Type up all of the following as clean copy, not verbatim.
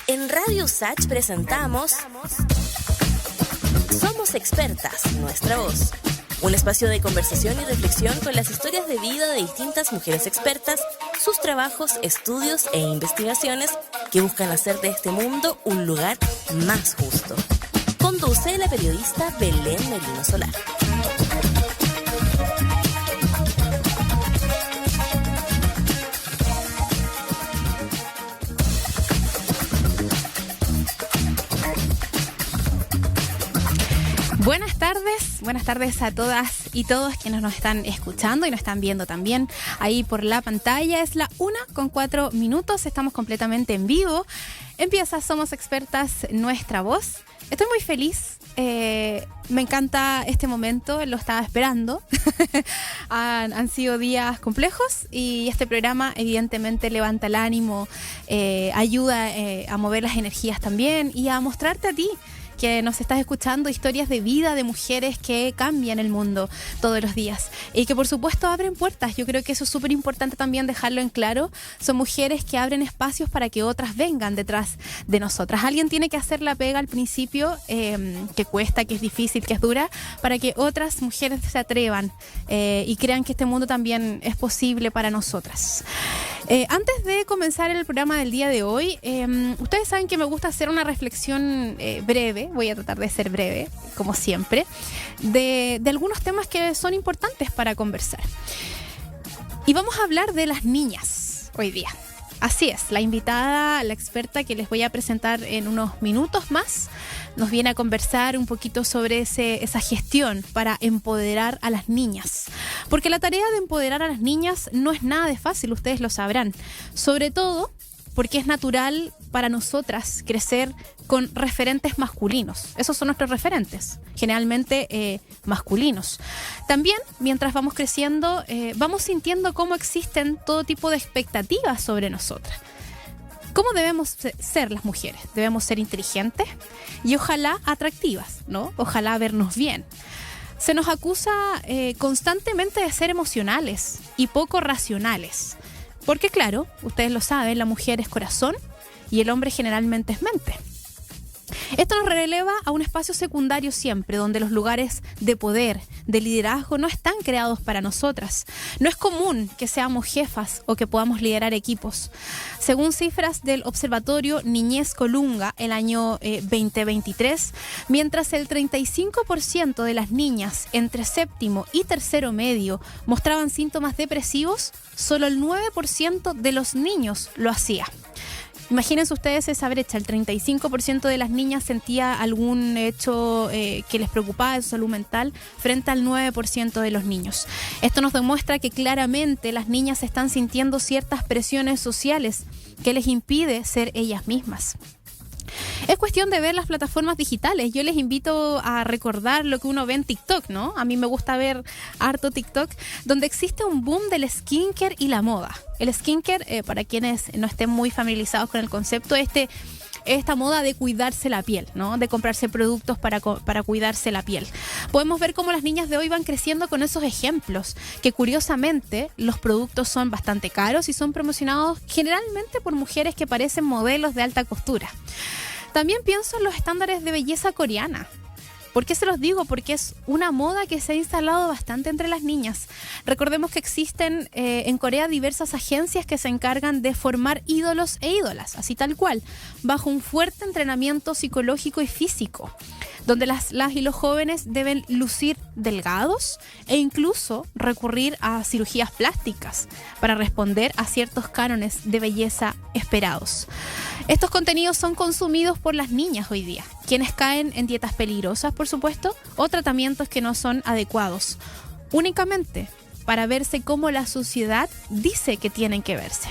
En Radio Sach presentamos Somos Expertas, Nuestra Voz. Un espacio de conversación y reflexión con las historias de vida de distintas mujeres expertas, sus trabajos, estudios e investigaciones que buscan hacer de este mundo un lugar más justo. Conduce la periodista Belén Merino Solar. Buenas tardes a todas y todos quienes nos están escuchando y nos están viendo también ahí por la pantalla. Es la 1:04, estamos completamente en vivo. Empieza Somos Expertas, Nuestra Voz. Estoy muy feliz, me encanta este momento, lo estaba esperando. Han sido días complejos y este programa evidentemente levanta el ánimo, ayuda a mover las energías también y a mostrarte a ti que nos estás escuchando historias de vida de mujeres que cambian el mundo todos los días y que por supuesto abren puertas. Yo creo que eso es súper importante también dejarlo en claro. Son mujeres que abren espacios para que otras vengan detrás de nosotras. Alguien tiene que hacer la pega al principio, que cuesta, que es difícil, que es dura, para que otras mujeres se atrevan y crean que este mundo también es posible para nosotras. Antes de comenzar el programa del día de hoy, ustedes saben que me gusta hacer una reflexión breve. Voy a tratar de ser breve, como siempre, de algunos temas que son importantes para conversar. Y vamos a hablar de las niñas hoy día. Así es, la invitada, la experta que les voy a presentar en unos minutos más, nos viene a conversar un poquito sobre esa gestión para empoderar a las niñas. Porque la tarea de empoderar a las niñas no es nada de fácil, ustedes lo sabrán. Sobre todo porque es natural para nosotras crecer con referentes masculinos. Esos son nuestros referentes, generalmente masculinos. También, mientras vamos creciendo, vamos sintiendo cómo existen todo tipo de expectativas sobre nosotras. ¿Cómo debemos ser las mujeres? Debemos ser inteligentes y ojalá atractivas, ¿no? Ojalá vernos bien. Se nos acusa constantemente de ser emocionales y poco racionales. Porque claro, ustedes lo saben, la mujer es corazón y el hombre generalmente es mente. Esto nos releva a un espacio secundario siempre, donde los lugares de poder, de liderazgo, no están creados para nosotras. No es común que seamos jefas o que podamos liderar equipos. Según cifras del Observatorio Niñez Colunga, el año 2023, mientras el 35% de las niñas entre séptimo y tercero medio mostraban síntomas depresivos, solo el 9% de los niños lo hacía. Imagínense ustedes esa brecha, el 35% de las niñas sentía algún hecho que les preocupaba de su salud mental frente al 9% de los niños. Esto nos demuestra que claramente las niñas están sintiendo ciertas presiones sociales que les impide ser ellas mismas. Es cuestión de ver las plataformas digitales. Yo les invito a recordar lo que uno ve en TikTok, ¿no? A mí me gusta ver harto TikTok, donde existe un boom del skincare y la moda. El skincare, para quienes no estén muy familiarizados con el concepto, esta moda de cuidarse la piel, ¿no? De comprarse productos para cuidarse la piel. Podemos ver cómo las niñas de hoy van creciendo con esos ejemplos, que curiosamente los productos son bastante caros y son promocionados generalmente por mujeres que parecen modelos de alta costura. También pienso en los estándares de belleza coreana. ¿Por qué se los digo? Porque es una moda que se ha instalado bastante entre las niñas. Recordemos que existen en Corea diversas agencias que se encargan de formar ídolos e ídolas, así tal cual, bajo un fuerte entrenamiento psicológico y físico, donde las y los jóvenes deben lucir delgados e incluso recurrir a cirugías plásticas para responder a ciertos cánones de belleza esperados. Estos contenidos son consumidos por las niñas hoy día, quienes caen en dietas peligrosas, por supuesto, o tratamientos que no son adecuados, únicamente para verse como la sociedad dice que tienen que verse.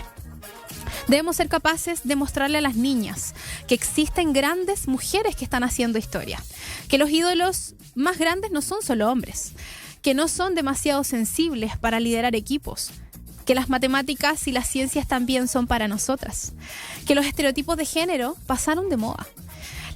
Debemos ser capaces de mostrarle a las niñas que existen grandes mujeres que están haciendo historia, que los ídolos más grandes no son solo hombres, que no son demasiado sensibles para liderar equipos, que las matemáticas y las ciencias también son para nosotras, que los estereotipos de género pasaron de moda.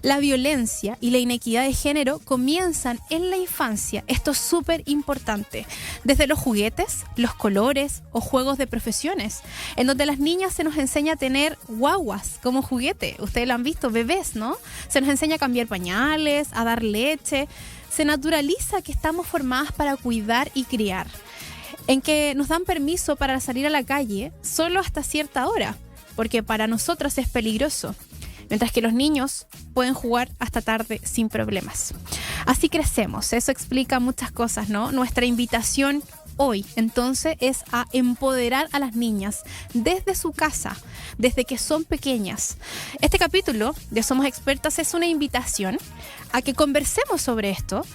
La violencia y la inequidad de género comienzan en la infancia. Esto es súper importante. Desde los juguetes, los colores o juegos de profesiones, en donde a las niñas se nos enseña a tener guaguas como juguete. Ustedes lo han visto, bebés, ¿no? Se nos enseña a cambiar pañales, a dar leche. Se naturaliza que estamos formadas para cuidar y criar. En que nos dan permiso para salir a la calle solo hasta cierta hora, porque para nosotras es peligroso. Mientras que los niños pueden jugar hasta tarde sin problemas. Así crecemos, eso explica muchas cosas, ¿no? Nuestra invitación hoy, entonces, es a empoderar a las niñas desde su casa, desde que son pequeñas. Este capítulo de Somos Expertas es una invitación a que conversemos sobre esto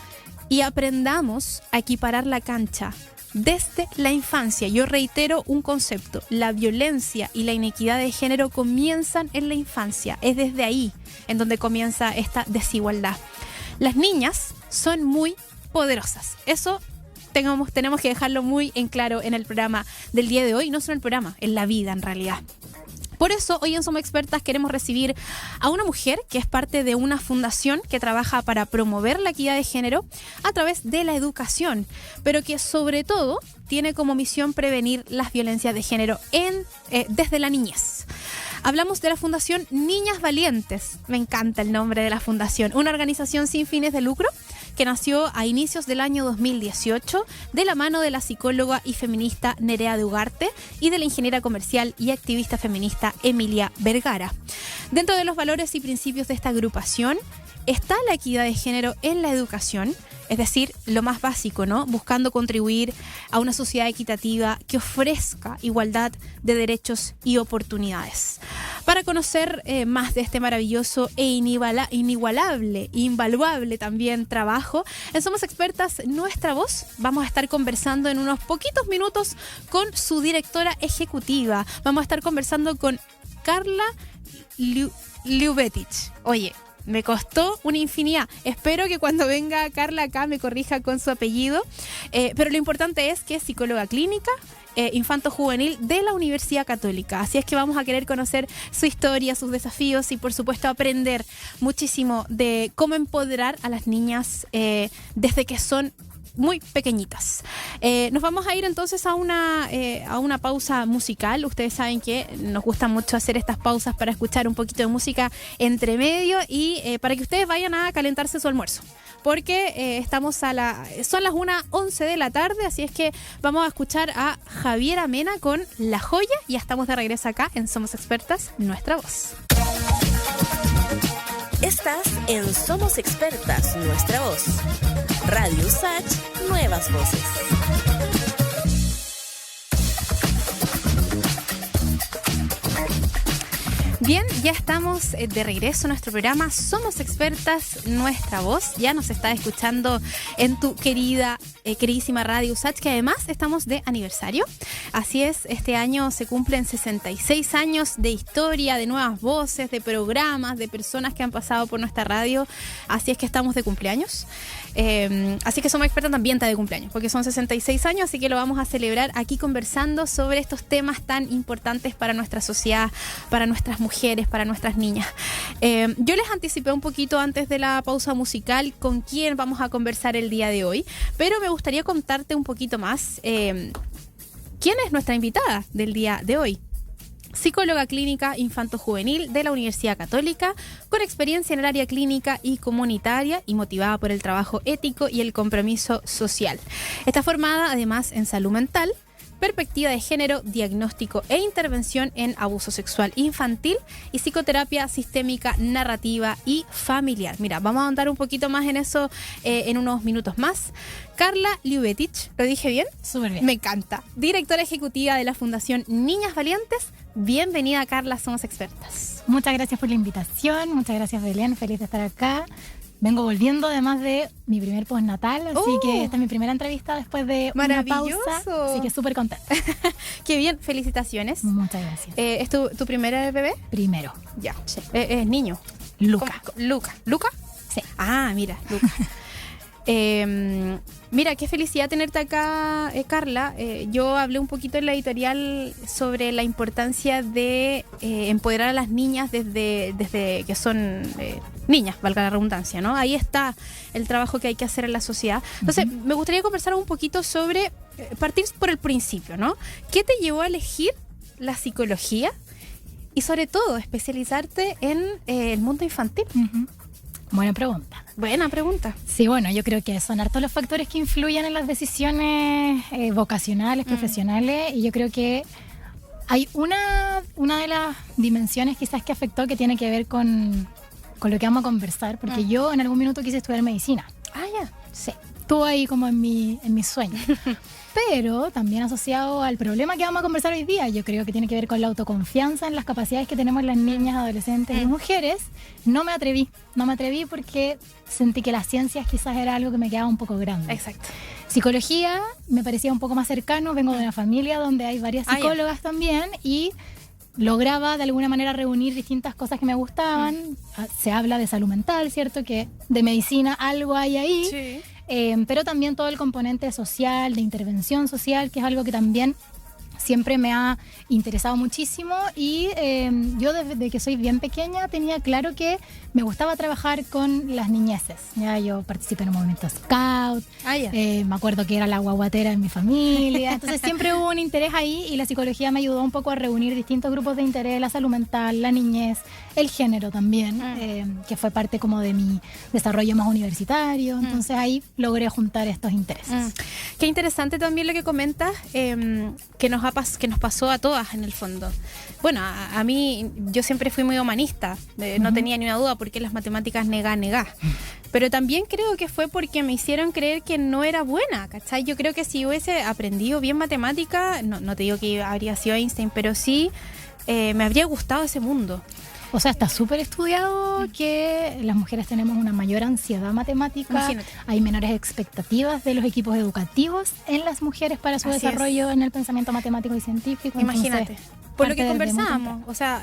y aprendamos a equiparar la cancha desde la infancia. Yo reitero un concepto: la violencia y la inequidad de género comienzan en la infancia. Es desde ahí en donde comienza esta desigualdad. Las niñas son muy poderosas. Eso tenemos que dejarlo muy en claro en el programa del día de hoy. No solo en el programa, en la vida en realidad. Por eso, hoy en Somos Expertas queremos recibir a una mujer que es parte de una fundación que trabaja para promover la equidad de género a través de la educación, pero que sobre todo tiene como misión prevenir las violencias de género desde la niñez. Hablamos de la Fundación Niñas Valientes. Me encanta el nombre de la fundación. Una organización sin fines de lucro que nació a inicios del año 2018 de la mano de la psicóloga y feminista Nerea de Ugarte y de la ingeniera comercial y activista feminista Emilia Vergara. Dentro de los valores y principios de esta agrupación está la equidad de género en la educación, es decir, lo más básico, ¿no? Buscando contribuir a una sociedad equitativa que ofrezca igualdad de derechos y oportunidades. Para conocer más de este maravilloso e inigualable, invaluable también trabajo, en Somos Expertas Nuestra Voz vamos a estar conversando en unos poquitos minutos con su directora ejecutiva. Vamos a estar conversando con Carla Liubetich. Oye, me costó una infinidad. Espero que cuando venga Carla acá me corrija con su apellido. Pero lo importante es que es psicóloga clínica infanto-juvenil de la Universidad Católica. Así es que vamos a querer conocer su historia, sus desafíos y, por supuesto, aprender muchísimo de cómo empoderar a las niñas desde que son muy pequeñitas. Nos vamos a ir entonces a una pausa musical. Ustedes saben que nos gusta mucho hacer estas pausas para escuchar un poquito de música entre medio y para que ustedes vayan a calentarse su almuerzo. Porque son las 1:11 de la tarde, así es que vamos a escuchar a Javiera Mena con La Joya y ya estamos de regreso acá en Somos Expertas, Nuestra Voz. Estás en Somos Expertas, Nuestra Voz. Radio Sach, nuevas voces. Bien, ya estamos de regreso a nuestro programa Somos Expertas, Nuestra Voz. Ya nos está escuchando en tu queridísima Radio USACH, que además estamos de aniversario. Así es, este año se cumplen 66 años de historia, de nuevas voces, de programas, de personas que han pasado por nuestra radio. Así es que estamos de cumpleaños. Así que Somos Expertas también está de cumpleaños, porque son 66 años, así que lo vamos a celebrar aquí conversando sobre estos temas tan importantes para nuestra sociedad, para nuestras mujeres, para nuestras niñas. Yo les anticipé un poquito antes de la pausa musical con quién vamos a conversar el día de hoy, pero me gustaría contarte un poquito más quién es nuestra invitada del día de hoy. Psicóloga clínica infanto-juvenil de la Universidad Católica, con experiencia en el área clínica y comunitaria y motivada por el trabajo ético y el compromiso social. Está formada además en salud mental, perspectiva de género, diagnóstico e intervención en abuso sexual infantil y psicoterapia sistémica, narrativa y familiar. Mira, vamos a ahondar un poquito más en eso en unos minutos más. Carla Liubetich, ¿lo dije bien? Súper bien. Me encanta. Directora ejecutiva de la Fundación Niñas Valientes. Bienvenida, Carla, Somos Expertas. Muchas gracias por la invitación, muchas gracias, Belén, feliz de estar acá. Vengo volviendo además de mi primer postnatal, así que esta es mi primera entrevista después de una pausa, así que súper contenta. Qué bien, felicitaciones. Muchas gracias. ¿Es tu primer bebé? Primero. Ya, sí. Es niño. Luca. ¿Luca? ¿Luca? Sí. Ah, mira, Luca. Mira, qué felicidad tenerte acá, Carla. Yo hablé un poquito en la editorial sobre la importancia de empoderar a las niñas desde que son niñas, valga la redundancia, ¿no? Ahí está el trabajo que hay que hacer en la sociedad. Entonces, me gustaría conversar un poquito sobre, partir por el principio, ¿no? ¿Qué te llevó a elegir la psicología y sobre todo especializarte en el mundo infantil? Buena pregunta. Buena pregunta. Sí, bueno, yo creo que son hartos los factores que influyen en las decisiones vocacionales, profesionales, y yo creo que hay una de las dimensiones quizás que afectó que tiene que ver con lo que vamos a conversar, porque yo en algún minuto quise estudiar medicina. Ah, ya. Sí, estuvo ahí como en mi sueño. Pero también asociado al problema que vamos a conversar hoy día, yo creo que tiene que ver con la autoconfianza en las capacidades que tenemos las niñas, adolescentes y mujeres. No me atreví porque sentí que las ciencias quizás era algo que me quedaba un poco grande. Exacto. Psicología me parecía un poco más cercano, vengo de una familia donde hay varias psicólogas también y lograba de alguna manera reunir distintas cosas que me gustaban. Se habla de salud mental, ¿cierto? Que de medicina algo hay ahí. Sí. Pero también todo el componente social, de intervención social, que es algo que también siempre me ha interesado muchísimo y yo desde que soy bien pequeña tenía claro que me gustaba trabajar con las niñeces. Ya yo participé en un movimiento scout, me acuerdo que era la guaguatera en mi familia, entonces siempre hubo un interés ahí y la psicología me ayudó un poco a reunir distintos grupos de interés, la salud mental, la niñez, el género también, que fue parte como de mi desarrollo más universitario, entonces ahí logré juntar estos intereses. Qué interesante también lo que comentas, que nos pasó a todas en el fondo. Bueno, a mí, yo siempre fui muy humanista, no tenía ni una duda porque las matemáticas negá. Pero también creo que fue porque me hicieron creer que no era buena, ¿cachai? Yo creo que si hubiese aprendido bien matemática, no te digo que habría sido Einstein, pero sí me habría gustado ese mundo. O sea, está súper estudiado que las mujeres tenemos una mayor ansiedad matemática. Imagínate. Hay menores expectativas de los equipos educativos en las mujeres para su desarrollo en el pensamiento matemático y científico. Imagínate. Entonces, por lo que conversábamos, o sea,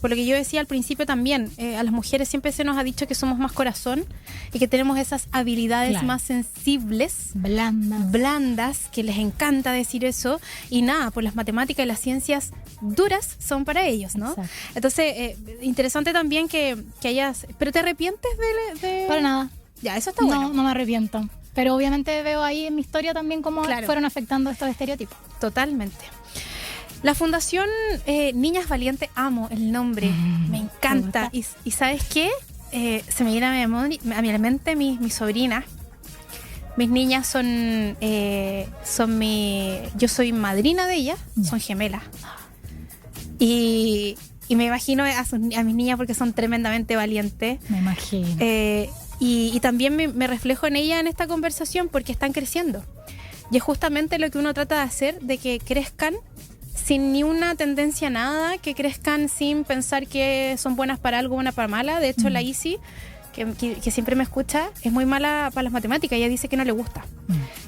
por lo que yo decía al principio también, a las mujeres siempre se nos ha dicho que somos más corazón y que tenemos esas habilidades más sensibles, blandas, que les encanta decir eso, y nada, pues las matemáticas y las ciencias duras son para ellos, ¿no? Exacto. Entonces, interesante también que hayas... ¿Pero te arrepientes de...? Para nada. Ya, eso está bueno. No me arrepiento. Pero obviamente veo ahí en mi historia también cómo fueron afectando estos estereotipos. Totalmente. La Fundación Niñas Valientes, amo el nombre, me encanta. Y ¿sabes qué? Se me viene a mi mente mis sobrinas. Mis niñas yo soy madrina de ellas, son gemelas. Y me imagino a mis niñas porque son tremendamente valientes. Me imagino. Y también me reflejo en ellas en esta conversación porque están creciendo. Y es justamente lo que uno trata de hacer, de que crezcan sin ni una tendencia a nada, que crezcan sin pensar que son buenas para algo, buenas para mala. De hecho, la Isi, que siempre me escucha, es muy mala para las matemáticas. Ella dice que no le gusta.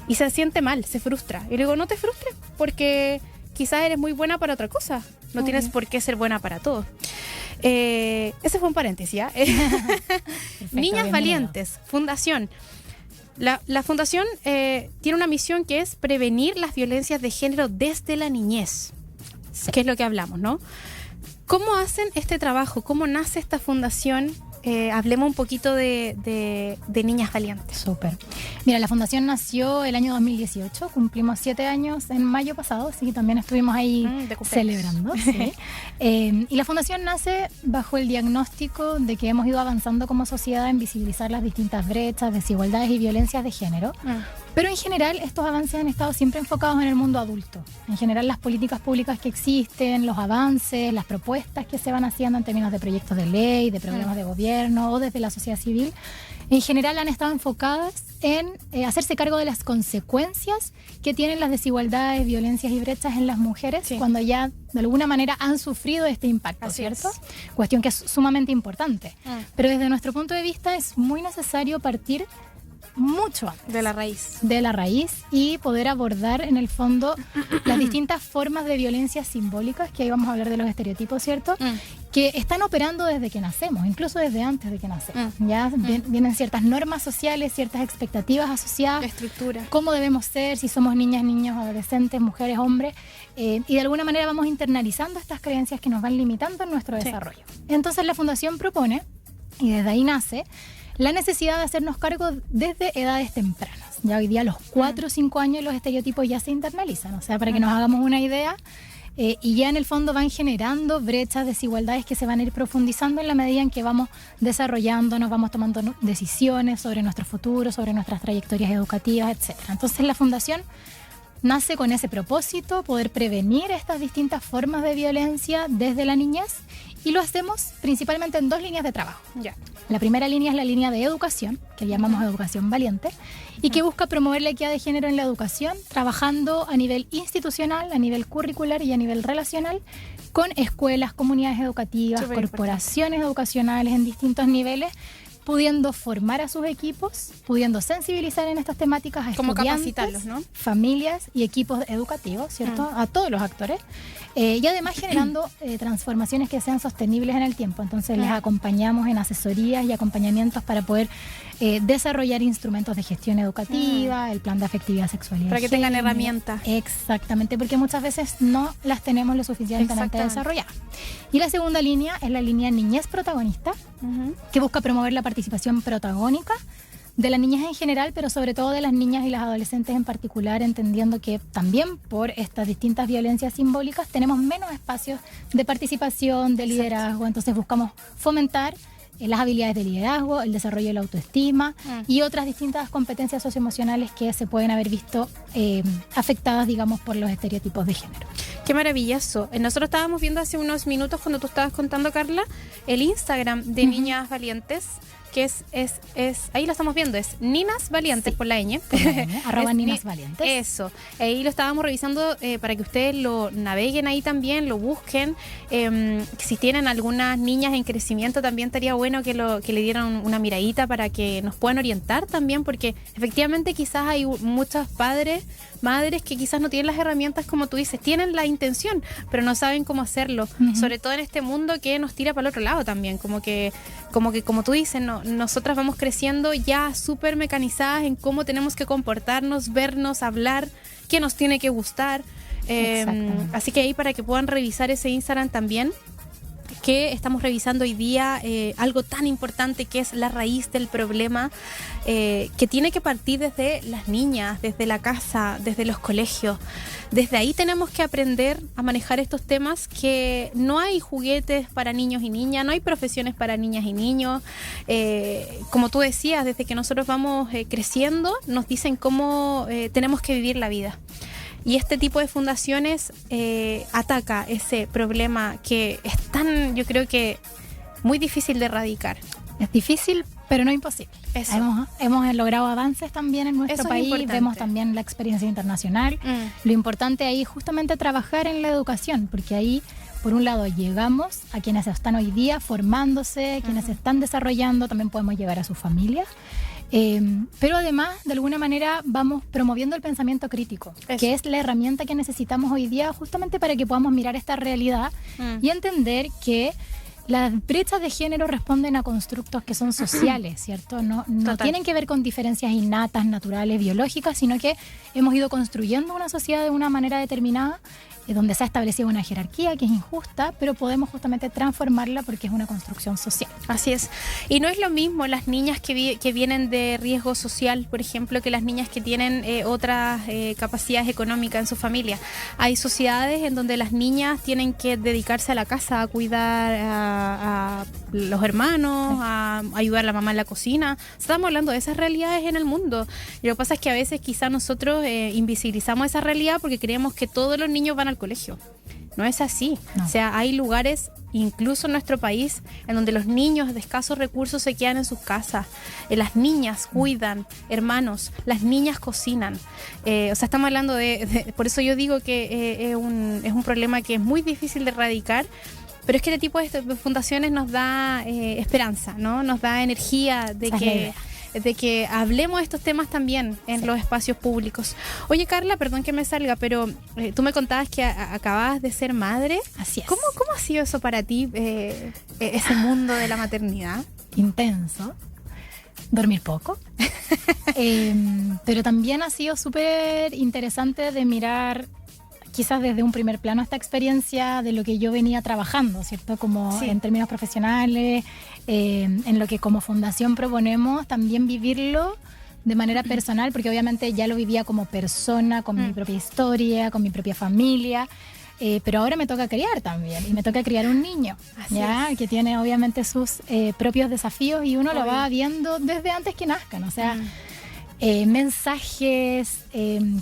Y se siente mal, se frustra. Y le digo, no te frustres, porque quizás eres muy buena para otra cosa. No tienes por qué ser buena para todo. Ese fue un paréntesis, ¿ya? Niñas Valientes, Fundación. La Fundación tiene una misión que es prevenir las violencias de género desde la niñez, que es lo que hablamos, ¿no? ¿Cómo hacen este trabajo? ¿Cómo nace esta fundación? Hablemos un poquito de Niñas Valientes. Súper. Mira, la fundación nació el año 2018, cumplimos 7 años en mayo pasado, así que también estuvimos ahí celebrando. Sí. Y la fundación nace bajo el diagnóstico de que hemos ido avanzando como sociedad en visibilizar las distintas brechas, desigualdades y violencias de género. Pero en general estos avances han estado siempre enfocados en el mundo adulto. En general las políticas públicas que existen, los avances, las propuestas que se van haciendo en términos de proyectos de ley, de programas de gobierno o desde la sociedad civil, en general han estado enfocadas en hacerse cargo de las consecuencias que tienen las desigualdades, violencias y brechas en las mujeres cuando ya de alguna manera han sufrido este impacto, ¿cierto? Cuestión que es sumamente importante. Pero desde nuestro punto de vista es muy necesario partir mucho antes. De la raíz. De la raíz y poder abordar en el fondo las distintas formas de violencia simbólicas, que ahí vamos a hablar de los estereotipos, ¿cierto? Que están operando desde que nacemos, incluso desde antes de que nacemos. Ya vienen ciertas normas sociales, ciertas expectativas asociadas. La estructura. Cómo debemos ser, si somos niñas, niños, adolescentes, mujeres, hombres. Y de alguna manera vamos internalizando estas creencias que nos van limitando en nuestro desarrollo. Entonces la Fundación propone, y desde ahí nace, la necesidad de hacernos cargo desde edades tempranas. Ya hoy día a los 4 o 5 años los estereotipos ya se internalizan. O sea, para que nos hagamos una idea, y ya en el fondo van generando brechas, desigualdades que se van a ir profundizando en la medida en que vamos desarrollándonos, vamos tomando decisiones sobre nuestro futuro, sobre nuestras trayectorias educativas, etc. Entonces la Fundación nace con ese propósito, poder prevenir estas distintas formas de violencia desde la niñez, y lo hacemos principalmente en 2 líneas de trabajo. Ya. La primera línea es la línea de educación, que llamamos educación valiente, y que busca promover la equidad de género en la educación, trabajando a nivel institucional, a nivel curricular y a nivel relacional, con escuelas, comunidades educativas, corporaciones educacionales en distintos niveles, pudiendo formar a sus equipos, pudiendo sensibilizar en estas temáticas a como estudiantes, capacitarlos, ¿no? familias y equipos educativos, ¿cierto? A todos los actores. Y además generando transformaciones que sean sostenibles en el tiempo. Entonces les acompañamos en asesorías y acompañamientos para poder desarrollar instrumentos de gestión educativa, el plan de afectividad, sexualidad. Para que tengan herramientas. Exactamente, porque muchas veces no las tenemos lo suficientemente desarrolladas. Y la segunda línea es la línea niñez protagonista, que busca promover la participación protagónica de las niñas en general, pero sobre todo de las niñas y las adolescentes en particular, entendiendo que también por estas distintas violencias simbólicas tenemos menos espacios de participación, de liderazgo. Entonces buscamos fomentar las habilidades de liderazgo, el desarrollo de la autoestima y otras distintas competencias socioemocionales que se pueden haber visto afectadas, digamos, por los estereotipos de género. Qué maravilloso. Nosotros estábamos viendo hace unos minutos, cuando tú estabas contando, Carla, el Instagram de Niñas Valientes, que es ahí lo estamos viendo, es Ninas Valientes, por la ñ. Arroba Ninas Valientes. Eso. Ahí lo estábamos revisando para que ustedes lo naveguen ahí también, lo busquen. Si tienen algunas niñas en crecimiento, también estaría bueno que le dieran una miradita para que nos puedan orientar también, porque efectivamente quizás hay muchos padres, madres que quizás no tienen las herramientas, como tú dices, tienen la intención, pero no saben cómo hacerlo, sobre todo en este mundo que nos tira para el otro lado también, como tú dices, nosotras vamos creciendo ya súper mecanizadas en cómo tenemos que comportarnos, vernos, hablar, qué nos tiene que gustar, así que ahí para que puedan revisar ese Instagram también, que estamos revisando hoy día, algo tan importante que es la raíz del problema, que tiene que partir desde las niñas, desde la casa, desde los colegios. Desde ahí tenemos que aprender a manejar estos temas, que no hay juguetes para niños y niñas, no hay profesiones para niñas y niños. Como tú decías, desde que nosotros vamos creciendo, nos dicen cómo tenemos que vivir la vida. Y este tipo de fundaciones ataca ese problema que es tan, yo creo que muy difícil de erradicar. Es difícil, pero no imposible. Hemos logrado avances también en nuestro país, vemos también la experiencia internacional. Lo importante ahí es justamente trabajar en la educación, porque ahí, por un lado, llegamos a quienes están hoy día formándose, quienes se están desarrollando, también podemos llegar a sus familias. Pero además, de alguna manera, vamos promoviendo el pensamiento crítico, que es la herramienta que necesitamos hoy día justamente para que podamos mirar esta realidad y entender que las brechas de género responden a constructos que son sociales, ¿cierto? No tienen que ver con diferencias innatas, naturales, biológicas, sino que hemos ido construyendo una sociedad de una manera determinada, donde se ha establecido una jerarquía que es injusta, pero podemos justamente transformarla porque es una construcción social. Así es. Y no es lo mismo las niñas que vienen de riesgo social, por ejemplo, que las niñas que tienen otras capacidades económicas en su familia. Hay sociedades en donde las niñas tienen que dedicarse a la casa, a cuidar a los hermanos, a ayudar a la mamá en la cocina. Estamos hablando de esas realidades en el mundo. Y lo que pasa es que a veces quizás nosotros invisibilizamos esa realidad porque creemos que todos los niños van al colegio. No es así. No. O sea, hay lugares, incluso en nuestro país, en donde los niños de escasos recursos se quedan en sus casas. Las niñas cuidan hermanos, las niñas cocinan. O sea, estamos hablando por eso yo digo que es un problema que es muy difícil de erradicar. Pero es que este tipo de fundaciones nos da esperanza, ¿no? Nos da energía de que de que hablemos de estos temas también en los espacios públicos. Oye, Carla, perdón que me salga, pero tú me contabas que acababas de ser madre. Así es. ¿Cómo ha sido eso para ti, ese mundo de la maternidad? Intenso. Dormir poco. Pero también ha sido súper interesante de mirar quizás desde un primer plano esta experiencia de lo que yo venía trabajando, ¿cierto? Como en términos profesionales, en lo que como fundación proponemos, también vivirlo de manera personal, porque obviamente ya lo vivía como persona, con mi propia historia, con mi propia familia, pero ahora me toca criar también, y me toca criar un niño, ¿ya? Que tiene obviamente sus propios desafíos, y uno lo va viendo desde antes que nazcan, o sea... mensajes,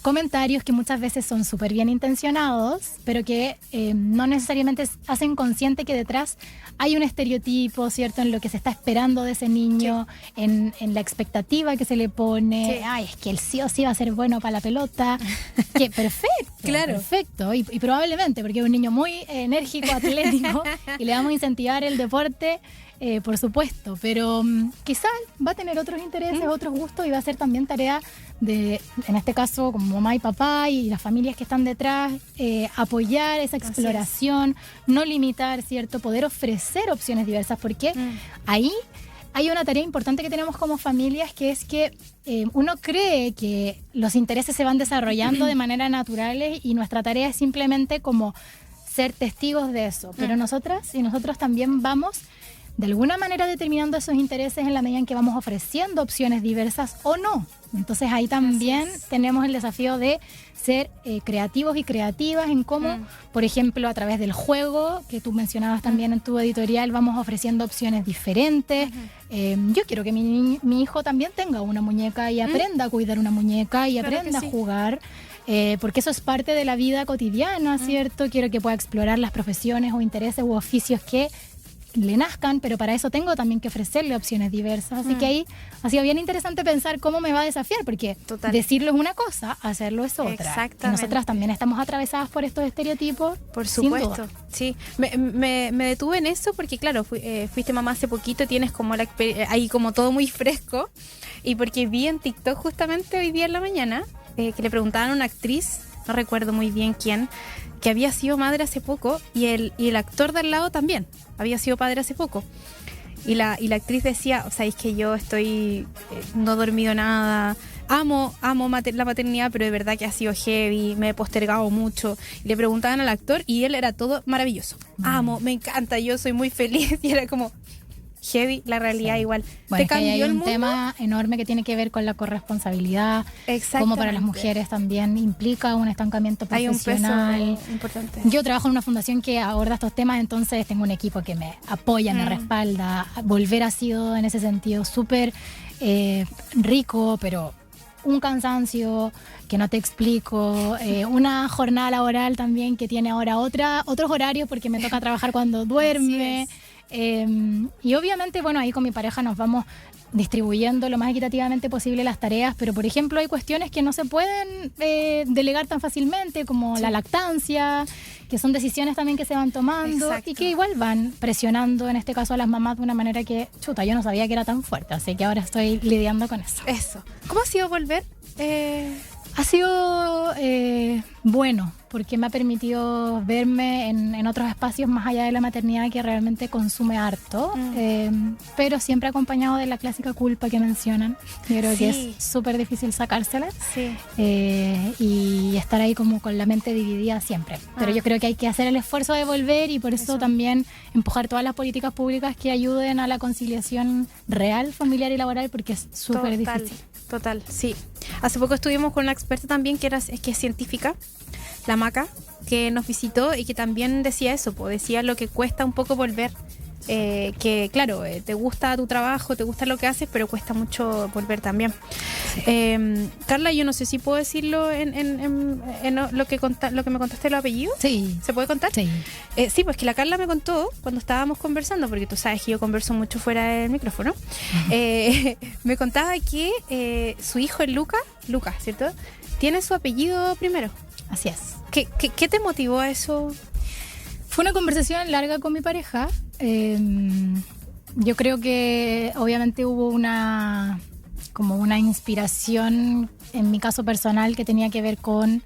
comentarios que muchas veces son súper bien intencionados, pero que no necesariamente hacen consciente que detrás hay un estereotipo, ¿cierto? En lo que se está esperando de ese niño, en la expectativa que se le pone. Ay, es que él sí o sí va a ser bueno para la pelota. Que perfecto, claro. Perfecto. Y probablemente, porque es un niño muy enérgico, atlético, y le vamos a incentivar el deporte. Por supuesto, pero quizás va a tener otros intereses, otros gustos, y va a ser también tarea de, en este caso, como mamá y papá y las familias que están detrás, apoyar esa exploración, no limitar, ¿cierto? Poder ofrecer opciones diversas, porque ahí hay una tarea importante que tenemos como familias, que es que uno cree que los intereses se van desarrollando de manera naturales, y nuestra tarea es simplemente como ser testigos de eso, pero nosotras y nosotros también vamos de alguna manera determinando esos intereses en la medida en que vamos ofreciendo opciones diversas o no. Entonces ahí también tenemos el desafío de ser creativos y creativas en cómo, por ejemplo, a través del juego, que tú mencionabas también en tu editorial, vamos ofreciendo opciones diferentes. Yo quiero que mi hijo también tenga una muñeca y aprenda a cuidar una muñeca y aprenda a jugar. Porque eso es parte de la vida cotidiana, ¿cierto? Quiero que pueda explorar las profesiones o intereses u oficios que le nazcan, pero para eso tengo también que ofrecerle opciones diversas. Así que ahí ha sido bien interesante pensar cómo me va a desafiar, porque decirlo es una cosa, hacerlo es otra. Exactamente. Y nosotras también estamos atravesadas por estos estereotipos. Por supuesto, sí. Me detuve en eso porque, claro, fuiste mamá hace poquito, tienes como ahí como todo muy fresco, y porque vi en TikTok justamente hoy día en la mañana que le preguntaban a una actriz, no recuerdo muy bien quién, que había sido madre hace poco, y el actor de al lado también había sido padre hace poco. Y la actriz decía, o sea, es que yo no he dormido nada, amo la maternidad, pero de verdad que ha sido heavy, me he postergado mucho. Y le preguntaban al actor y él era todo maravilloso. Me encanta, yo soy muy feliz. Y era como... heavy, la realidad igual. Bueno, ¿te cambió el mundo? Hay un tema enorme que tiene que ver con la corresponsabilidad, como para las mujeres también implica un estancamiento profesional. Hay un peso importante. Yo trabajo en una fundación que aborda estos temas, entonces tengo un equipo que me apoya, me respalda. Volver ha sido en ese sentido súper rico, pero un cansancio que no te explico, una jornada laboral también que tiene ahora otros horarios, porque me toca trabajar cuando duerme. Y obviamente, bueno, ahí con mi pareja nos vamos distribuyendo lo más equitativamente posible las tareas, pero por ejemplo hay cuestiones que no se pueden delegar tan fácilmente, como la lactancia, que son decisiones también que se van tomando. Exacto. Y que igual van presionando en este caso a las mamás de una manera que, yo no sabía que era tan fuerte, así que ahora estoy lidiando con eso. ¿Cómo ha sido volver? Ha sido bueno, porque me ha permitido verme en otros espacios más allá de la maternidad, que realmente consume harto, pero siempre acompañado de la clásica culpa que mencionan. Yo creo que es súper difícil sacársela, y estar ahí como con la mente dividida siempre. Pero yo creo que hay que hacer el esfuerzo de volver, y por eso también empujar todas las políticas públicas que ayuden a la conciliación real, familiar y laboral, porque es súper difícil. Total, sí. Hace poco estuvimos con una experta también que es científica, la Maca, que nos visitó y que también decía eso, decía lo que cuesta un poco volver, que claro, te gusta tu trabajo, te gusta lo que haces, pero cuesta mucho volver también. Carla, yo no sé si puedo decirlo en lo que me contaste, los apellidos. Sí. ¿Se puede contar? Sí. Sí, pues que la Carla me contó cuando estábamos conversando, porque tú sabes que yo converso mucho fuera del micrófono. Me contaba que su hijo es Lucas, ¿cierto? Tiene su apellido primero. Así es. ¿Qué te motivó a eso? Fue una conversación larga con mi pareja. Yo creo que obviamente hubo una como una inspiración, en mi caso personal, que tenía que ver con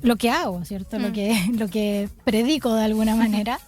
lo que hago, ¿cierto? Lo que predico de alguna manera,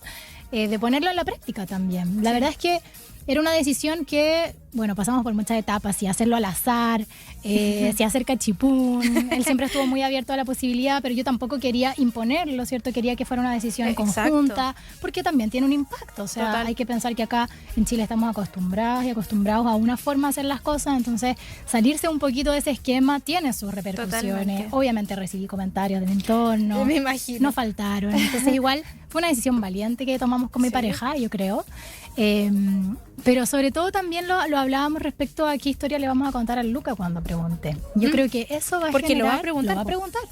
de ponerlo en la práctica también. La verdad es que era una decisión que, bueno, pasamos por muchas etapas, si hacerlo al azar, si hacer cachipún. Él siempre estuvo muy abierto a la posibilidad, pero yo tampoco quería imponerlo, ¿cierto? Quería que fuera una decisión conjunta, porque también tiene un impacto. O sea, total. Hay que pensar que acá en Chile estamos acostumbrados a una forma de hacer las cosas, entonces salirse un poquito de ese esquema tiene sus repercusiones. Totalmente. Obviamente recibí comentarios de mi entorno. Me imagino. No faltaron. Entonces igual fue una decisión valiente que tomamos con mi pareja, yo creo. Pero sobre todo también lo hablábamos respecto a qué historia le vamos a contar a Luca cuando pregunte. Yo creo que eso va a porque generar, lo va a preguntar.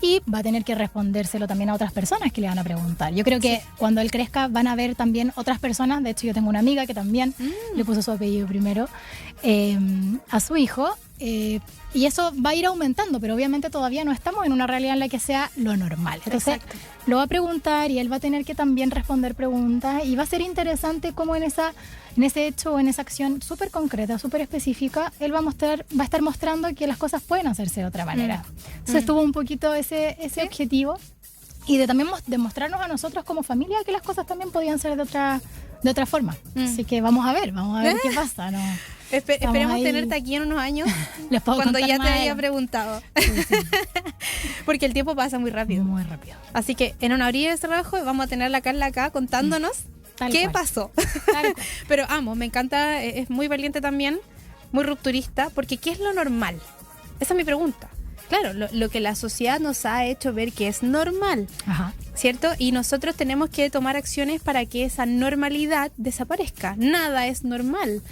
Y va a tener que respondérselo también a otras personas que le van a preguntar. Yo creo que cuando él crezca van a ver también otras personas. De hecho, yo tengo una amiga que también le puso su apellido primero a su hijo. Y eso va a ir aumentando, pero obviamente todavía no estamos en una realidad en la que sea lo normal. Entonces, lo va a preguntar y él va a tener que también responder preguntas. Y va a ser interesante cómo en ese hecho o en esa acción súper concreta, súper específica, él va a estar mostrando que las cosas pueden hacerse de otra manera. Entonces tuvo un poquito ese objetivo y de también demostrarnos a nosotros como familia que las cosas también podían ser de otra forma. Así que vamos a ver qué pasa, ¿no? Esperemos tenerte aquí en unos años cuando ya te haya preguntado. Sí. Porque el tiempo pasa muy rápido. Muy rápido. Así que en una orilla de ese trabajo vamos a tener a la Carla acá contándonos qué pasó. Pero me encanta, es muy valiente también, muy rupturista, porque ¿qué es lo normal? Esa es mi pregunta. Claro, lo que la sociedad nos ha hecho ver que es normal, ¿cierto? Y nosotros tenemos que tomar acciones para que esa normalidad desaparezca. Nada es normal.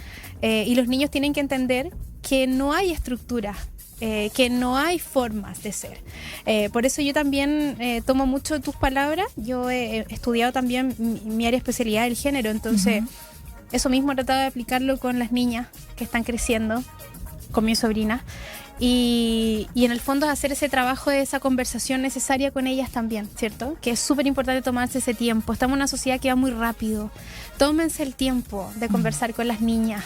Y los niños tienen que entender que no hay estructura, que no hay formas de ser. Por eso yo también tomo mucho tus palabras. Yo he estudiado también mi área de especialidad, el género, entonces eso mismo he tratado de aplicarlo con las niñas que están creciendo, con mi sobrina. Y en el fondo hacer ese trabajo de esa conversación necesaria con ellas también, ¿cierto? Que es súper importante tomarse ese tiempo. Estamos en una sociedad que va muy rápido. Tómense el tiempo de conversar con las niñas,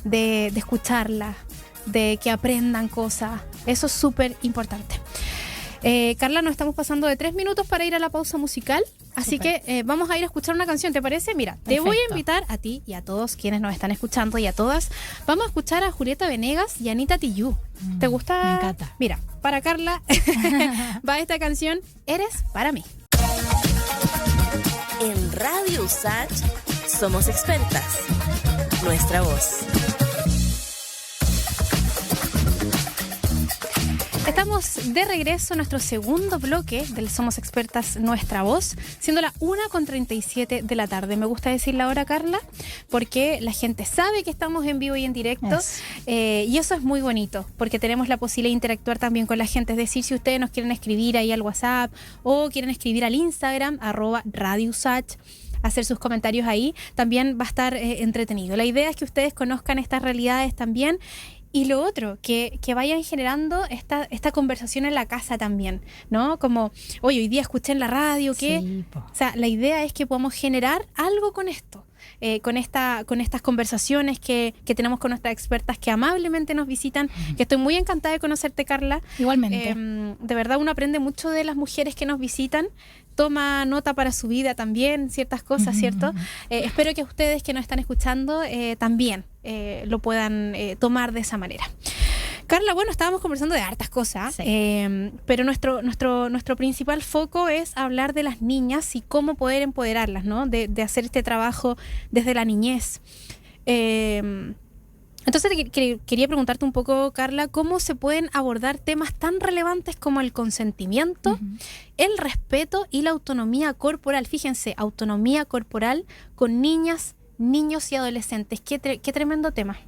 de escucharlas, de que aprendan cosas. Eso es súper importante. Carla, nos estamos pasando de 3 minutos para ir a la pausa musical. Así que vamos a ir a escuchar una canción, ¿te parece? Mira, te voy a invitar a ti y a todos quienes nos están escuchando y a todas. Vamos a escuchar a Julieta Venegas y Anita Tijoux. ¿Te gusta? Me encanta. Mira, para Carla va esta canción, Eres para mí. En Radio USACH somos expertas. Nuestra voz. Estamos de regreso a nuestro segundo bloque del Somos Expertas Nuestra Voz, siendo la 1:37 de la tarde. Me gusta decir la hora, Carla, porque la gente sabe que estamos en vivo y en directo, y eso es muy bonito, porque tenemos la posibilidad de interactuar también con la gente. Es decir, si ustedes nos quieren escribir ahí al WhatsApp o quieren escribir al Instagram, @RadioUSACH, hacer sus comentarios ahí, también va a estar entretenido. La idea es que ustedes conozcan estas realidades también. Y lo otro, que vayan generando esta conversación en la casa también, ¿no? Como, oye, hoy día escuché en la radio que... Sí, o sea, la idea es que podamos generar algo con esto, con estas conversaciones que tenemos con nuestras expertas que amablemente nos visitan, que estoy muy encantada de conocerte, Carla. Igualmente. De verdad uno aprende mucho de las mujeres que nos visitan, toma nota para su vida también, ciertas cosas, ¿cierto? Espero que ustedes que nos están escuchando también lo puedan tomar de esa manera. Carla, bueno, estábamos conversando de hartas cosas, pero nuestro principal foco es hablar de las niñas y cómo poder empoderarlas, ¿no? De hacer este trabajo desde la niñez. Entonces quería preguntarte un poco, Carla, ¿cómo se pueden abordar temas tan relevantes como el consentimiento, el respeto y la autonomía corporal? Fíjense, autonomía corporal con niñas, niños y adolescentes. Qué tremendo tema.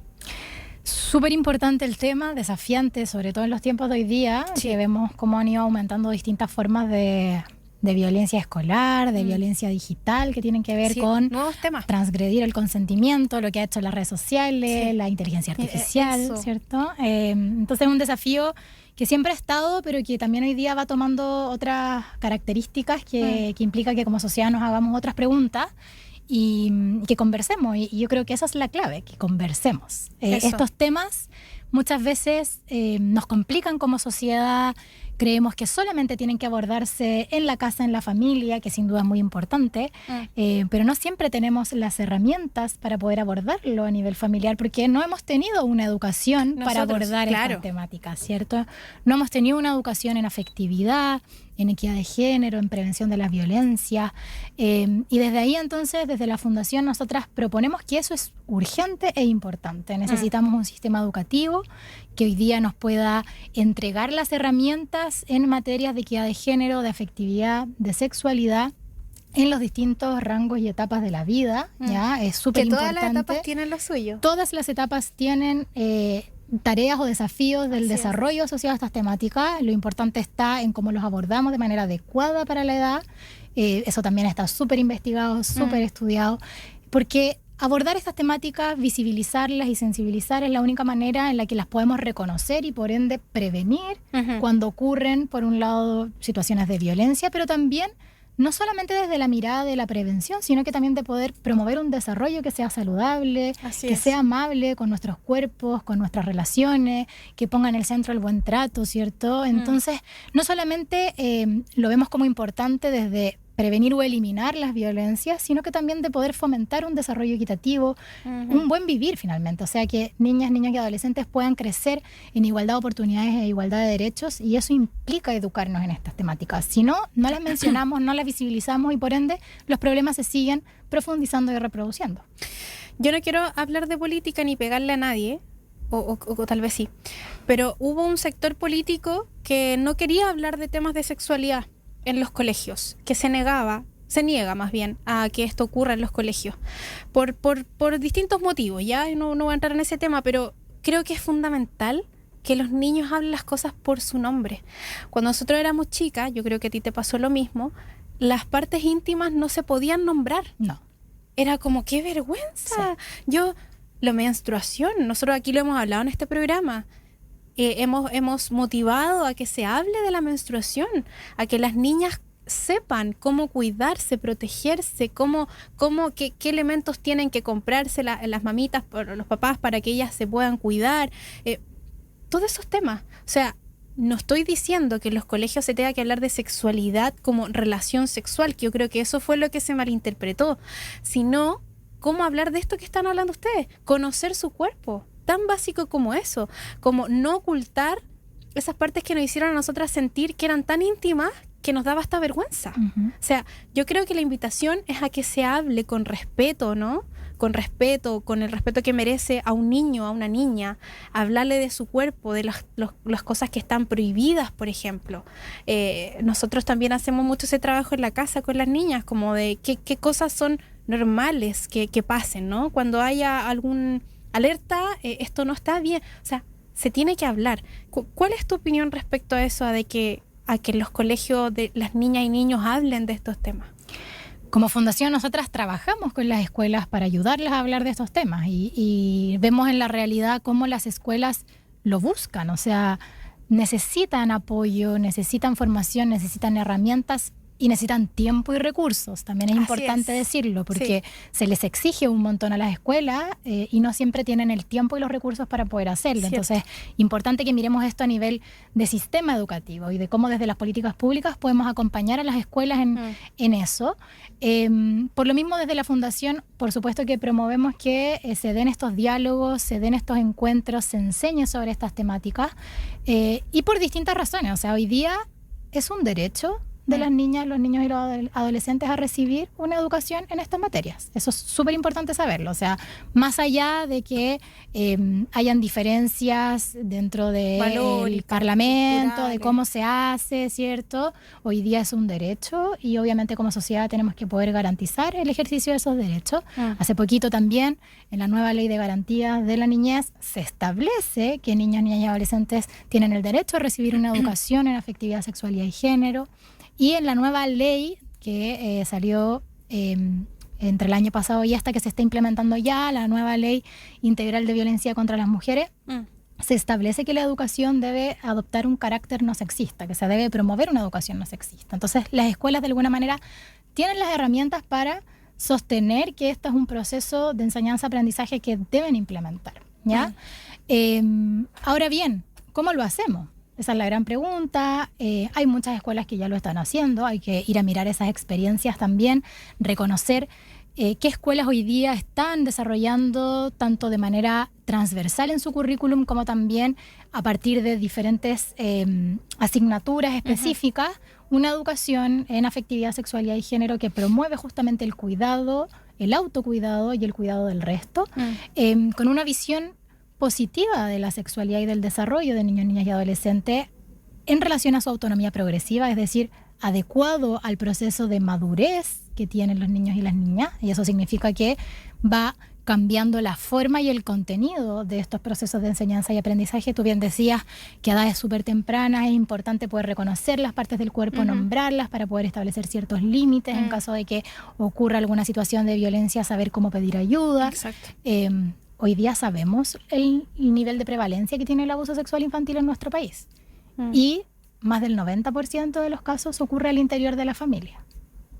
Súper importante el tema, desafiante, sobre todo en los tiempos de hoy día, que vemos cómo han ido aumentando distintas formas de violencia escolar, de violencia digital, que tienen que ver con nuevos temas. Transgredir el consentimiento, lo que ha hecho las redes sociales, la inteligencia artificial, ¿cierto? Entonces es un desafío que siempre ha estado, pero que también hoy día va tomando otras características que implica que como sociedad nos hagamos otras preguntas y que conversemos. Y yo creo que esa es la clave, que conversemos. Estos temas muchas veces nos complican como sociedad. Creemos que solamente tienen que abordarse en la casa, en la familia, que sin duda es muy importante, pero no siempre tenemos las herramientas para poder abordarlo a nivel familiar, porque no hemos tenido una educación para abordar estas temáticas, ¿cierto? No hemos tenido una educación en afectividad, en equidad de género, en prevención de la violencia. Y desde ahí entonces, desde la Fundación, nosotras proponemos que eso es urgente e importante. Necesitamos un sistema educativo que hoy día nos pueda entregar las herramientas en materias de equidad de género, de afectividad, de sexualidad, en los distintos rangos y etapas de la vida. ¿Ya? Es súper importante. Que todas las etapas tienen lo suyo. Todas las etapas tienen tareas o desafíos del desarrollo asociado a estas temáticas. Lo importante está en cómo los abordamos de manera adecuada para la edad. Eso también está súper investigado, súper estudiado, porque abordar estas temáticas, visibilizarlas y sensibilizar es la única manera en la que las podemos reconocer y por ende prevenir cuando ocurren, por un lado, situaciones de violencia, pero también no solamente desde la mirada de la prevención, sino que también de poder promover un desarrollo que sea saludable, sea amable con nuestros cuerpos, con nuestras relaciones, que ponga en el centro el buen trato, ¿cierto? Entonces, no solamente lo vemos como importante desde prevenir o eliminar las violencias, sino que también de poder fomentar un desarrollo equitativo, un buen vivir finalmente. O sea, que niñas, niños y adolescentes puedan crecer en igualdad de oportunidades e igualdad de derechos, y eso implica educarnos en estas temáticas. Si no, no las mencionamos, no las visibilizamos y por ende los problemas se siguen profundizando y reproduciendo. Yo no quiero hablar de política ni pegarle a nadie, o tal vez sí, pero hubo un sector político que no quería hablar de temas de sexualidad en los colegios, que se niega más bien a que esto ocurra en los colegios, por distintos motivos. Ya no voy a entrar en ese tema, pero creo que es fundamental que los niños hablen las cosas por su nombre. Cuando nosotros éramos chicas, yo creo que a ti te pasó lo mismo, las partes íntimas no se podían nombrar. No. Era como, ¡qué vergüenza! Sí. La menstruación, nosotros aquí lo hemos hablado en este programa, hemos motivado a que se hable de la menstruación, a que las niñas sepan cómo cuidarse, protegerse, qué elementos tienen que comprarse las mamitas, los papás, para que ellas se puedan cuidar. Todos esos temas. O sea, no estoy diciendo que en los colegios se tenga que hablar de sexualidad como relación sexual, que yo creo que eso fue lo que se malinterpretó, sino cómo hablar de esto que están hablando ustedes, conocer su cuerpo. Tan básico como eso, como no ocultar esas partes que nos hicieron a nosotras sentir que eran tan íntimas que nos daba hasta vergüenza. O sea, yo creo que la invitación es a que se hable con respeto, ¿no? Con respeto, con el respeto que merece a un niño, a una niña, hablarle de su cuerpo, de las cosas que están prohibidas, por ejemplo. Nosotros también hacemos mucho ese trabajo en la casa con las niñas, como de qué cosas son normales que pasen, ¿no? Cuando haya algún alerta, esto no está bien. O sea, se tiene que hablar. ¿Cuál es tu opinión respecto a eso, a que en los colegios de las niñas y niños hablen de estos temas? Como fundación, nosotras trabajamos con las escuelas para ayudarlas a hablar de estos temas y vemos en la realidad cómo las escuelas lo buscan. O sea, necesitan apoyo, necesitan formación, necesitan herramientas y necesitan tiempo y recursos. También es importante decirlo, porque se les exige un montón a las escuelas y no siempre tienen el tiempo y los recursos para poder hacerlo. Entonces, importante que miremos esto a nivel de sistema educativo y de cómo desde las políticas públicas podemos acompañar a las escuelas en eso. Por lo mismo, desde la Fundación, por supuesto que promovemos que se den estos diálogos, se den estos encuentros, se enseñe sobre estas temáticas y por distintas razones. O sea, hoy día es un derecho de las niñas, los niños y los adolescentes a recibir una educación en estas materias. Eso es súper importante saberlo. O sea, más allá de que hayan diferencias dentro del Parlamento, de cómo se hace, ¿cierto? Hoy día es un derecho y obviamente como sociedad tenemos que poder garantizar el ejercicio de esos derechos. Hace poquito también, en la nueva Ley de Garantías de la Niñez, se establece que niñas, niñas y adolescentes tienen el derecho a recibir una educación en afectividad, sexualidad y género. Y en la nueva ley que salió entre el año pasado y hasta que se está implementando ya, la nueva ley integral de violencia contra las mujeres, se establece que la educación debe adoptar un carácter no sexista, que se debe promover una educación no sexista. Entonces, las escuelas de alguna manera tienen las herramientas para sostener que este es un proceso de enseñanza-aprendizaje que deben implementar, ¿ya? Ahora bien, ¿cómo lo hacemos? Esa es la gran pregunta. Hay muchas escuelas que ya lo están haciendo, hay que ir a mirar esas experiencias también, reconocer qué escuelas hoy día están desarrollando tanto de manera transversal en su currículum como también a partir de diferentes asignaturas específicas, una educación en afectividad, sexualidad y género que promueve justamente el cuidado, el autocuidado y el cuidado del resto, con una visión positiva de la sexualidad y del desarrollo de niños, niñas y adolescentes en relación a su autonomía progresiva, es decir, adecuado al proceso de madurez que tienen los niños y las niñas, y eso significa que va cambiando la forma y el contenido de estos procesos de enseñanza y aprendizaje. Tú bien decías que a edades súper tempranas es importante poder reconocer las partes del cuerpo, nombrarlas para poder establecer ciertos límites en caso de que ocurra alguna situación de violencia, saber cómo pedir ayuda. Exacto. Hoy día sabemos el nivel de prevalencia que tiene el abuso sexual infantil en nuestro país. Y más del 90% de los casos ocurre al interior de la familia.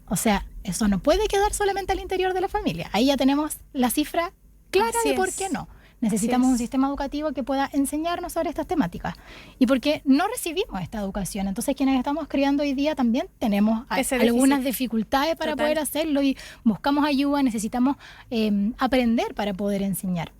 O sea, eso no puede quedar solamente al interior de la familia. Ahí ya tenemos la cifra clara de por qué no. Necesitamos un sistema educativo que pueda enseñarnos sobre estas temáticas. Y porque no recibimos esta educación. Entonces, quienes estamos criando hoy día también tenemos algunas dificultades para poder hacerlo y buscamos ayuda, necesitamos aprender para poder enseñar.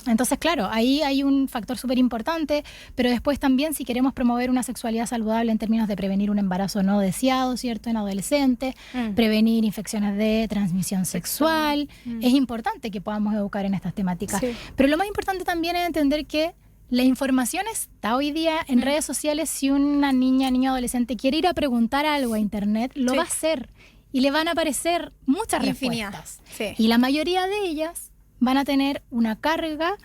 Entonces, claro, ahí hay un factor súper importante, pero después también si queremos promover una sexualidad saludable en términos de prevenir un embarazo no deseado, ¿cierto?, en adolescentes, prevenir infecciones de transmisión sexual, es importante que podamos educar en estas temáticas. Pero lo más importante también es entender que la información está hoy día en redes sociales. Si una niña, niño, adolescente quiere ir a preguntar algo a internet, lo va a hacer y le van a aparecer muchas respuestas. Y la mayoría de ellas van a tener una carga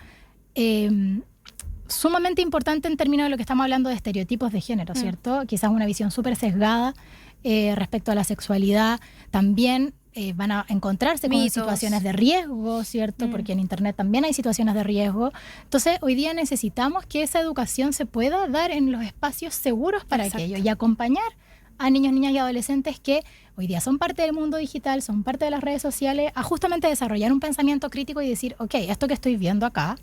sumamente importante en términos de lo que estamos hablando de estereotipos de género, ¿cierto? Quizás una visión súper sesgada respecto a la sexualidad. También van a encontrarse con situaciones de riesgo, ¿cierto? Porque en internet también hay situaciones de riesgo. Entonces, hoy día necesitamos que esa educación se pueda dar en los espacios seguros para aquello y acompañar a niños, niñas y adolescentes que hoy día son parte del mundo digital, son parte de las redes sociales, a justamente desarrollar un pensamiento crítico y decir, ok, esto que estoy viendo acá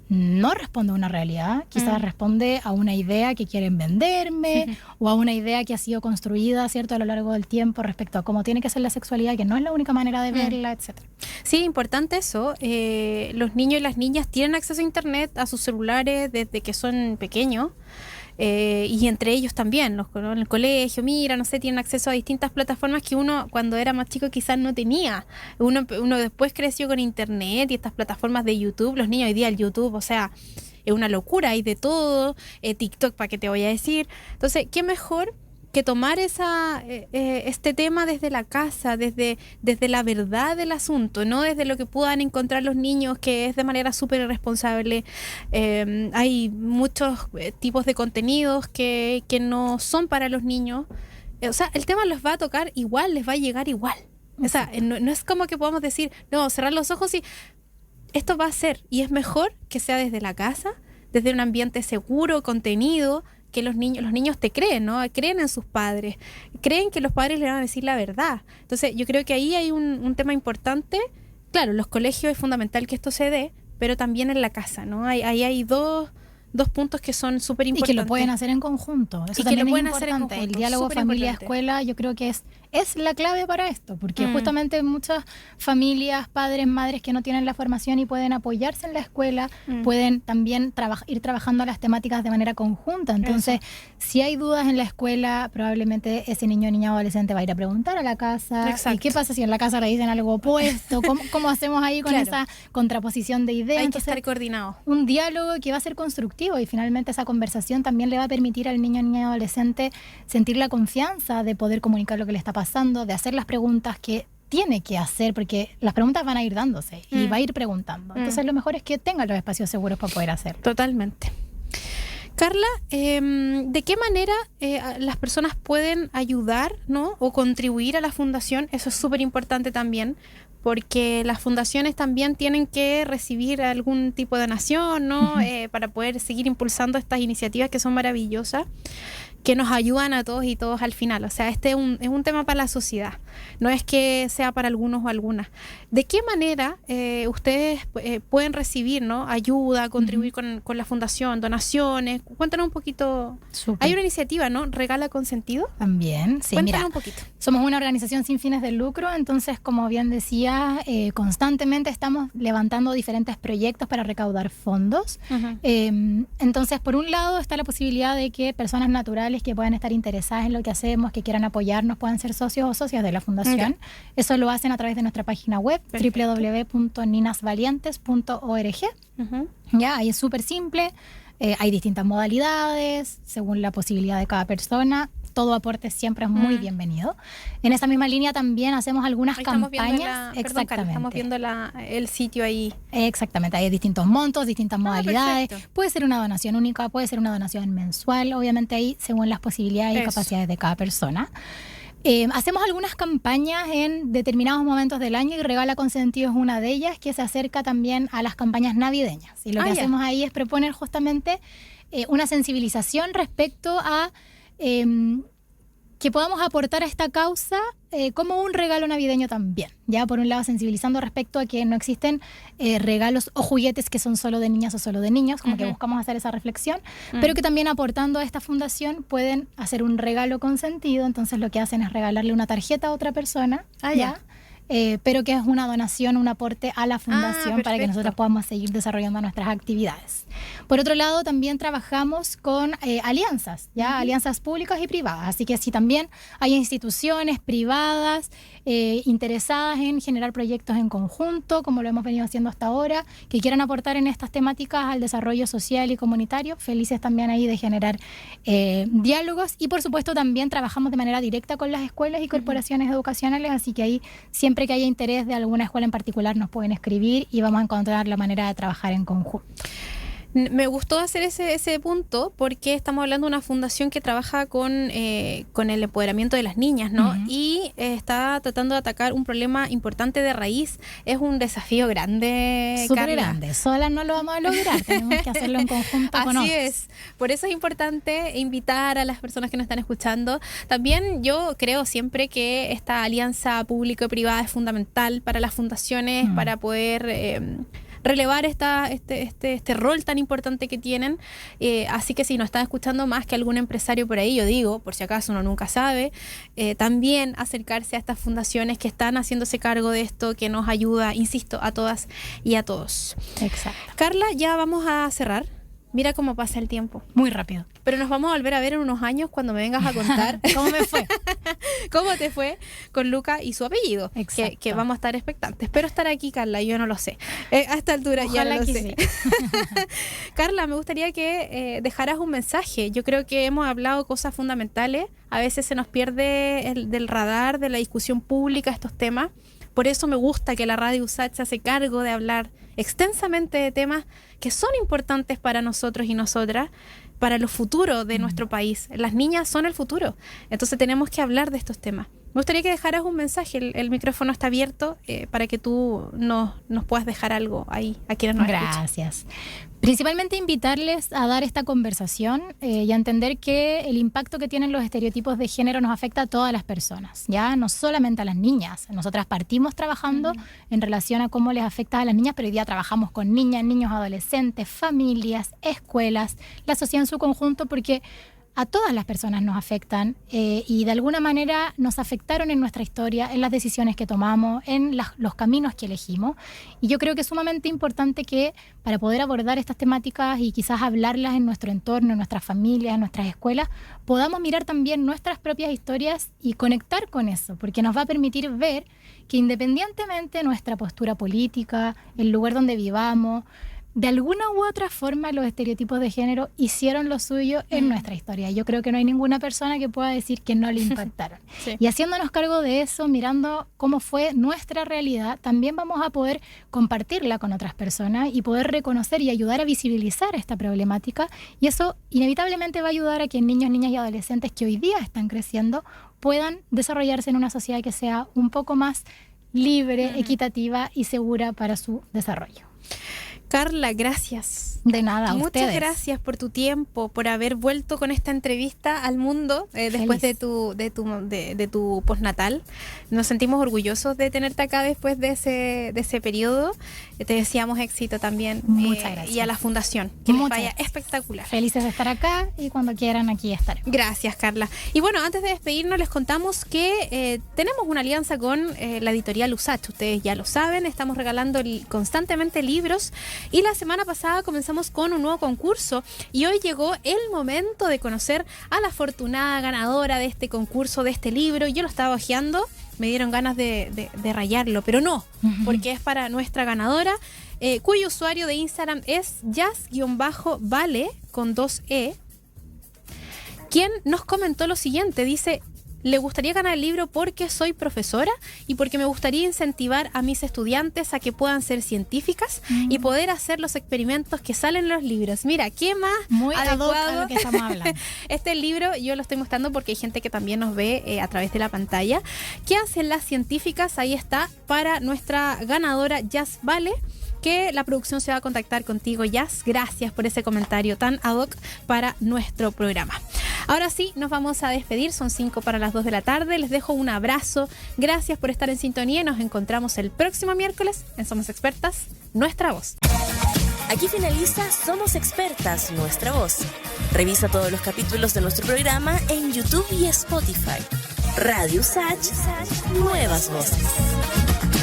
no responde a una realidad, quizás responde a una idea que quieren venderme o a una idea que ha sido construida, ¿cierto?, a lo largo del tiempo respecto a cómo tiene que ser la sexualidad, que no es la única manera de verla, etcétera. Sí, importante eso. Los niños y las niñas tienen acceso a internet, a sus celulares desde que son pequeños. Y entre ellos también, en el colegio, no sé, tienen acceso a distintas plataformas que uno cuando era más chico quizás no tenía. Uno después creció con internet y estas plataformas de YouTube. Los niños hoy día el YouTube, o sea, es una locura, hay de todo. TikTok, ¿para qué te voy a decir? Entonces, ¿qué mejor que tomar este tema desde la casa, desde la verdad del asunto, no desde lo que puedan encontrar los niños, que es de manera súper irresponsable? Hay muchos tipos de contenidos que no son para los niños. O sea, el tema los va a tocar igual, les va a llegar igual. O sea, no es como que podamos decir, no, cerrar los ojos y esto va a ser. Y es mejor que sea desde la casa, desde un ambiente seguro, contenido, que los niños te creen, ¿no? Creen en sus padres, creen que los padres le van a decir la verdad. Entonces, yo creo que ahí hay un tema importante. Claro, en los colegios es fundamental que esto se dé, pero también en la casa, ¿no? Ahí hay dos puntos que son súper importantes. Y que lo pueden hacer en conjunto. Eso también es importante. El diálogo familia-escuela yo creo que es la clave para esto, porque justamente muchas familias, padres, madres que no tienen la formación y pueden apoyarse en la escuela, pueden también ir trabajando las temáticas de manera conjunta. Entonces, si hay dudas en la escuela, probablemente ese niño, niña o adolescente va a ir a preguntar a la casa. ¿Y qué pasa si en la casa le dicen algo opuesto? ¿Cómo hacemos ahí con esa contraposición de ideas? Hay que estar coordinados. Un diálogo que va a ser constructivo y finalmente esa conversación también le va a permitir al niño, niña y adolescente sentir la confianza de poder comunicar lo que le está pasando, de hacer las preguntas que tiene que hacer, porque las preguntas van a ir dándose y va a ir preguntando. Entonces lo mejor es que tenga los espacios seguros para poder hacerlo. Totalmente. Carla, ¿de qué manera las personas pueden ayudar, ¿no?, o contribuir a la fundación? Eso es súper importante también, porque las fundaciones también tienen que recibir algún tipo de donación, ¿no? Para poder seguir impulsando estas iniciativas que son maravillosas. que nos ayudan a todos y todos al final. O sea, es un tema para la sociedad, no es que sea para algunos o algunas. ¿De qué manera ustedes pueden recibir, ¿no?, ayuda, contribuir con la fundación, donaciones? Cuéntanos un poquito. Súper. Hay una iniciativa, ¿no?, Regala con Sentido. También, sí. Cuéntanos Mira, un poquito. somos una organización sin fines de lucro, entonces, como bien decía, constantemente estamos levantando diferentes proyectos para recaudar fondos. Entonces, por un lado está la posibilidad de que personas naturales que puedan estar interesadas en lo que hacemos, que quieran apoyarnos, puedan ser socios o socias de la fundación. Eso lo hacen a través de nuestra página web, www.ninasvalientes.org. Ya, ahí es súper simple. Hay distintas modalidades según la posibilidad de cada persona. Todo aporte siempre es muy bienvenido. En esa misma línea también hacemos algunas campañas. Exactamente. Estamos viendo el sitio ahí. Exactamente, hay distintos montos, distintas modalidades. Perfecto. Puede ser una donación única, puede ser una donación mensual, obviamente ahí según las posibilidades y capacidades de cada persona. Hacemos algunas campañas en determinados momentos del año y Regala con Sentido es una de ellas, que se acerca también a las campañas navideñas. Y lo que hacemos ahí es proponer justamente una sensibilización respecto a que podamos aportar a esta causa como un regalo navideño también. Ya, por un lado, sensibilizando respecto a que no existen regalos o juguetes que son solo de niñas o solo de niños, como que buscamos hacer esa reflexión, pero que también aportando a esta fundación pueden hacer un regalo con sentido. Entonces lo que hacen es regalarle una tarjeta a otra persona, ¿ya? Pero que es una donación, un aporte a la fundación para que nosotros podamos seguir desarrollando nuestras actividades. Por otro lado, también trabajamos con alianzas, ¿ya? Alianzas públicas y privadas. Así que si también hay instituciones privadas interesadas en generar proyectos en conjunto, como lo hemos venido haciendo hasta ahora, que quieran aportar en estas temáticas al desarrollo social y comunitario, felices también ahí de generar diálogos. Y por supuesto también trabajamos de manera directa con las escuelas y corporaciones educacionales, así que ahí siempre que haya interés de alguna escuela en particular nos pueden escribir y vamos a encontrar la manera de trabajar en conjunto. Me gustó hacer ese punto porque estamos hablando de una fundación que trabaja con el empoderamiento de las niñas, ¿no? Y está tratando de atacar un problema importante de raíz. Es un desafío grande, súper grande. Solas no lo vamos a lograr, tenemos que hacerlo en conjunto con otros. Así es. Por eso es importante invitar a las personas que nos están escuchando. También yo creo siempre que esta alianza público-privada es fundamental para las fundaciones, para poder relevar este rol tan importante que tienen. Así que si nos están escuchando más que algún empresario por ahí, yo digo, por si acaso uno nunca sabe, también acercarse a estas fundaciones que están haciéndose cargo de esto, que nos ayuda, insisto, a todas y a todos. Exacto. Carla, ya vamos a cerrar. Mira cómo pasa el tiempo. Muy rápido. Pero nos vamos a volver a ver en unos años cuando me vengas a contar cómo me fue. Cómo te fue con Luca y su apellido. Que vamos a estar expectantes. Espero estar aquí, Carla, yo no lo sé. A esta altura ojalá ya no lo sé. Sí. Carla, me gustaría que dejaras un mensaje. Yo creo que hemos hablado cosas fundamentales. A veces se nos pierde del radar de la discusión pública estos temas. Por eso me gusta que la Radio USACH se hace cargo de hablar extensamente de temas que son importantes para nosotros y nosotras, para los futuros de nuestro país. Las niñas son el futuro, entonces tenemos que hablar de estos temas. Me gustaría que dejaras un mensaje, el micrófono está abierto para que tú nos puedas dejar algo ahí a quienes nos escuchan. Gracias. Principalmente invitarles a dar esta conversación y a entender que el impacto que tienen los estereotipos de género nos afecta a todas las personas, ya no solamente a las niñas. Nosotras partimos trabajando en relación a cómo les afecta a las niñas, pero hoy día trabajamos con niñas, niños, adolescentes, familias, escuelas, la sociedad en su conjunto, porque a todas las personas nos afectan y de alguna manera nos afectaron en nuestra historia, en las decisiones que tomamos, en los caminos que elegimos. Y yo creo que es sumamente importante que para poder abordar estas temáticas y quizás hablarlas en nuestro entorno, en nuestras familias, en nuestras escuelas, podamos mirar también nuestras propias historias y conectar con eso, porque nos va a permitir ver que independientemente de nuestra postura política, el lugar donde vivamos, de alguna u otra forma los estereotipos de género hicieron lo suyo en nuestra historia. Yo creo que no hay ninguna persona que pueda decir que no le impactaron. Sí. Y haciéndonos cargo de eso, mirando cómo fue nuestra realidad, también vamos a poder compartirla con otras personas y poder reconocer y ayudar a visibilizar esta problemática. Y eso inevitablemente va a ayudar a que niños, niñas y adolescentes que hoy día están creciendo puedan desarrollarse en una sociedad que sea un poco más libre, equitativa y segura para su desarrollo. Carla, gracias. De nada, Muchas ustedes. gracias por tu tiempo, por haber vuelto con esta entrevista al mundo después de tu postnatal. Nos sentimos orgullosos de tenerte acá después de ese periodo. Te deseamos éxito también. Muchas gracias. Y a la fundación, que les Muchas vaya gracias. espectacular. Felices de estar acá y cuando quieran aquí estaré. Gracias, Carla. Y bueno, antes de despedirnos les contamos que tenemos una alianza con la editorial USACH. Ustedes ya lo saben, estamos regalando constantemente libros y la semana pasada comenzamos con un nuevo concurso y hoy llegó el momento de conocer a la afortunada ganadora de este concurso, de este libro. Yo lo estaba hojeando, me dieron ganas de rayarlo, pero no, porque es para nuestra ganadora, cuyo usuario de Instagram es jazz-vale con 2E, quien nos comentó lo siguiente. Dice: le gustaría ganar el libro porque soy profesora y porque me gustaría incentivar a mis estudiantes a que puedan ser científicas y poder hacer los experimentos que salen en los libros. Mira, qué más Muy adecuado a lo que estamos hablando. Este libro yo lo estoy mostrando porque hay gente que también nos ve a través de la pantalla. ¿Qué hacen las científicas? Ahí está, para nuestra ganadora Jazz Vale, que la producción se va a contactar contigo, Jazz. Gracias por ese comentario tan ad hoc para nuestro programa. Ahora sí, nos vamos a despedir. Son 5 para las 2 de la tarde. Les dejo un abrazo. Gracias por estar en sintonía y nos encontramos el próximo miércoles en Somos Expertas, Nuestra Voz. Aquí finaliza Somos Expertas, Nuestra Voz. Revisa todos los capítulos de nuestro programa en YouTube y Spotify. Radio USACH, Nuevas Voces.